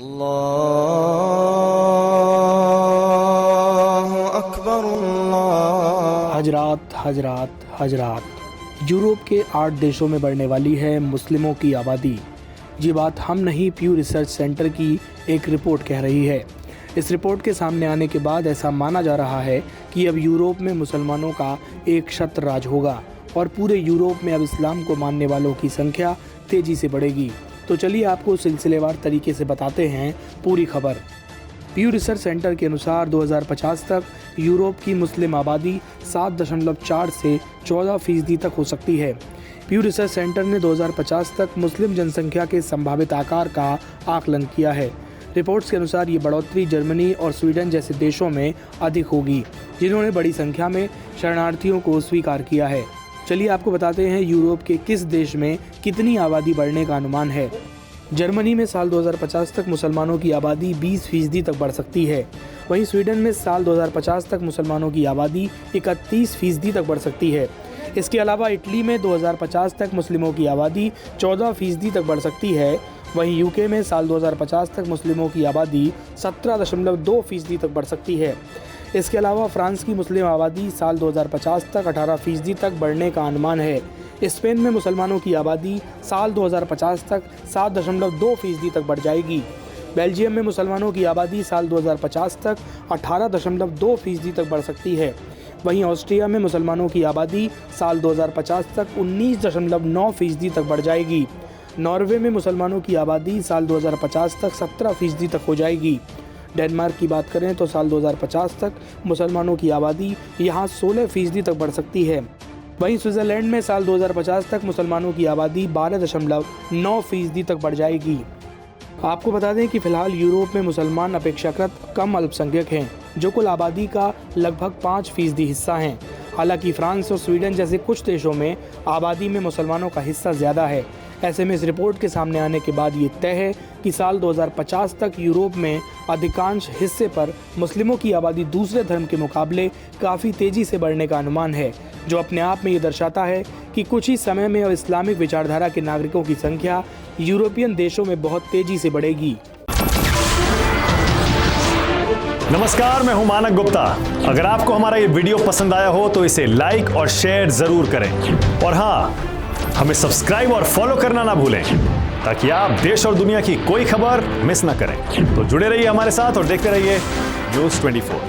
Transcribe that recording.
अल्लाहु अकबर अल्लाह। हजरात हजरात हजरात यूरोप के 8 देशों में बढ़ने वाली है मुस्लिमों की आबादी। ये बात हम नहीं, प्यू रिसर्च सेंटर की एक रिपोर्ट कह रही है। इस रिपोर्ट के सामने आने के बाद ऐसा माना जा रहा है कि अब यूरोप में मुसलमानों का एक छत्र राज होगा और पूरे यूरोप में अब इस्लाम को मानने वालों की संख्या तेज़ी से बढ़ेगी। तो चलिए आपको सिलसिलेवार तरीके से बताते हैं पूरी खबर। प्यू रिसर्च सेंटर के अनुसार 2050 तक यूरोप की मुस्लिम आबादी 7.4 से 14% तक हो सकती है। प्यू रिसर्च सेंटर ने 2050 तक मुस्लिम जनसंख्या के संभावित आकार का आकलन किया है। रिपोर्ट्स के अनुसार ये बढ़ोतरी जर्मनी और स्वीडन जैसे देशों में अधिक होगी, जिन्होंने बड़ी संख्या में शरणार्थियों को स्वीकार किया है। चलिए आपको बताते हैं यूरोप के किस देश में कितनी आबादी बढ़ने का अनुमान है। जर्मनी में साल 2050 तक मुसलमानों की आबादी 20% तक बढ़ सकती है। वहीं स्वीडन में साल 2050 तक मुसलमानों की आबादी 31% तक बढ़ सकती है। इसके अलावा इटली में 2050 तक मुस्लिमों की आबादी 14% तक बढ़ सकती है। वहीं यूके में साल 2050 तक मुस्लिमों की आबादी 17.2% तक बढ़ सकती है। इसके अलावा फ्रांस की मुस्लिम आबादी साल 2050 तक 18% तक बढ़ने का अनुमान है। स्पेन में मुसलमानों की आबादी साल 2050 तक 7.2% तक बढ़ जाएगी। बेल्जियम में मुसलमानों की आबादी साल 2050 तक 18.2% तक बढ़ सकती है। वहीं ऑस्ट्रिया में मुसलमानों की आबादी साल 2050 तक 19.9% तक बढ़ जाएगी। नॉर्वे में मुसलमानों की आबादी साल 2050 तक 17% तक हो जाएगी। डेनमार्क की बात करें तो साल 2050 तक मुसलमानों की आबादी यहाँ 16% तक बढ़ सकती है। वहीं स्विट्ज़रलैंड में साल 2050 तक मुसलमानों की आबादी 12.9% तक बढ़ जाएगी। आपको बता दें कि फ़िलहाल यूरोप में मुसलमान अपेक्षाकृत कम अल्पसंख्यक हैं, जो कुल आबादी का लगभग 5% हिस्सा हैं। हालांकि फ्रांस और स्वीडन जैसे कुछ देशों में आबादी में मुसलमानों का हिस्सा ज़्यादा है। ऐसे में इस रिपोर्ट के सामने आने के बाद ये तय है कि साल 2050 तक यूरोप में अधिकांश हिस्से पर मुस्लिमों की आबादी दूसरे धर्म के मुकाबले काफ़ी तेज़ी से बढ़ने का अनुमान है, जो अपने आप में ये दर्शाता है कि कुछ ही समय में अब इस्लामिक विचारधारा के नागरिकों की संख्या यूरोपियन देशों में बहुत तेज़ी से बढ़ेगी। नमस्कार, मैं हूं मानक गुप्ता। अगर आपको हमारा ये वीडियो पसंद आया हो तो इसे लाइक और शेयर जरूर करें, और हाँ, हमें सब्सक्राइब और फॉलो करना ना भूलें, ताकि आप देश और दुनिया की कोई खबर मिस ना करें। तो जुड़े रहिए हमारे साथ और देखते रहिए न्यूज़ 24।